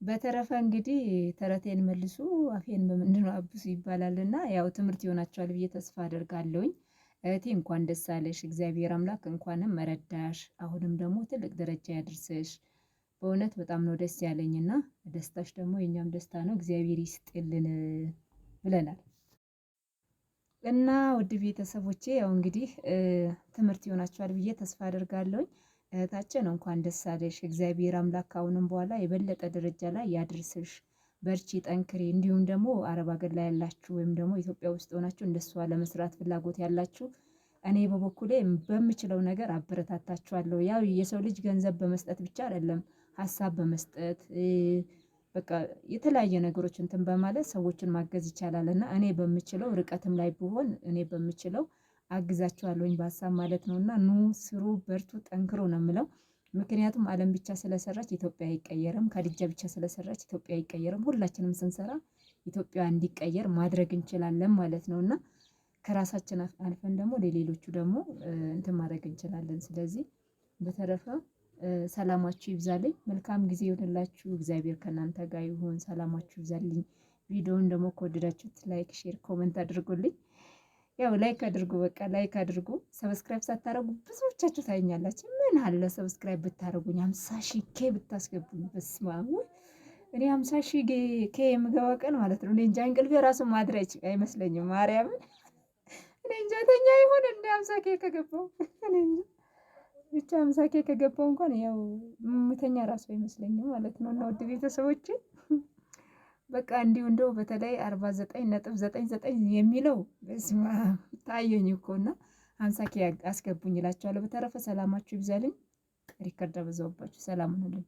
በተረፈ እንግዲህ ተረቴን መልሱ አፌን በምንድነው አብሱ ይባላልና ያው ትምህርት ይሆናችኋል ብዬ ተስፋ አደርጋለሁኝ። እህቴ እንኳን ደስ አለሽ፣ እግዚአብሔር አምላክ እንኳንም መረዳሽ፣ አሁንም ደግሞ ትልቅ ደረጃ ያድርስሽ። በእውነት በጣም ነው ደስ ያለኝና ደስታሽ ደግሞ የኛም ደስታ ነው። እግዚአብሔር ይስጥልን ብለናል። እና ውድ ቤተሰቦቼ ያው እንግዲህ ትምህርት ይሆናችኋል ብዬ ተስፋ አደርጋለሁኝ። እህታችን እንኳን ደስ አለሽ። እግዚአብሔር አምላክ አሁንም በኋላ የበለጠ ደረጃ ላይ ያድርስሽ። በርቺ፣ ጠንክሪ። እንዲሁም ደግሞ አረብ ሀገር ላይ ያላችሁ ወይም ደግሞ ኢትዮጵያ ውስጥ ሆናችሁ እንደሷ ለመስራት ፍላጎት ያላችሁ እኔ በበኩሌ በምችለው ነገር አበረታታችኋለሁ። ያው የሰው ልጅ ገንዘብ በመስጠት ብቻ አይደለም፣ ሀሳብ በመስጠት በቃ የተለያየ ነገሮች እንትን በማለት ሰዎችን ማገዝ ይቻላል። እና እኔ በምችለው ርቀትም ላይ ብሆን እኔ በምችለው አግዛችኋለሁኝ በሀሳብ ማለት ነው። እና ኑ ስሩ፣ በርቱ፣ ጠንክሮ ነው የምለው። ምክንያቱም ዓለም ብቻ ስለሰራች ኢትዮጵያ አይቀየርም። ከድጃ ብቻ ስለሰራች ኢትዮጵያ አይቀየርም። ሁላችንም ስንሰራ ኢትዮጵያ እንዲቀየር ማድረግ እንችላለን ማለት ነው። እና ከራሳችን አልፈን ደግሞ ለሌሎቹ ደግሞ እንትን ማድረግ እንችላለን። ስለዚህ በተረፈ ሰላማችሁ ይብዛልኝ። መልካም ጊዜ ይሁንላችሁ። እግዚአብሔር ከእናንተ ጋር ይሁን። ሰላማችሁ ይብዛልኝ። ቪዲዮውን ደግሞ ከወደዳችሁት ላይክ፣ ሼር፣ ኮመንት አድርጉልኝ። ያው ላይክ አድርጉ፣ በቃ ላይክ አድርጉ። ሰብስክራይብ ሳታረጉ ብዙዎቻችሁ ታዩኛላችሁ። ምን አለ ሰብስክራይብ ብታረጉኝ፣ 50 ሺህ ኬ ብታስገቡኝ። በስመ አብ እኔ 50 ሺህ ኬ የምገባ ቀን ማለት ነው እኔ እንጃ እንቅልፌ ራሱ ማድረግ አይመስለኝም። ማርያምን እኔ እንጃ ተኛ ይሁን እንደ 50 ኬ ከገባው እኔ እንጃ ብቻ 50 ኬ ከገባው እንኳን ያው ምተኛ ራሱ አይመስለኝም ማለት ነው። እና ውድ ቤተሰቦቼ በቃ እንዲሁ እንደው በተለይ 49.99 የሚለው በስመ አብ ታየኝ እኮና 50 ኬ አስገቡኝ እላችኋለሁ። በተረፈ ሰላማችሁ ይብዛልኝ። ሪከርድ አበዛውባችሁ። ሰላም ሁኑልኝ።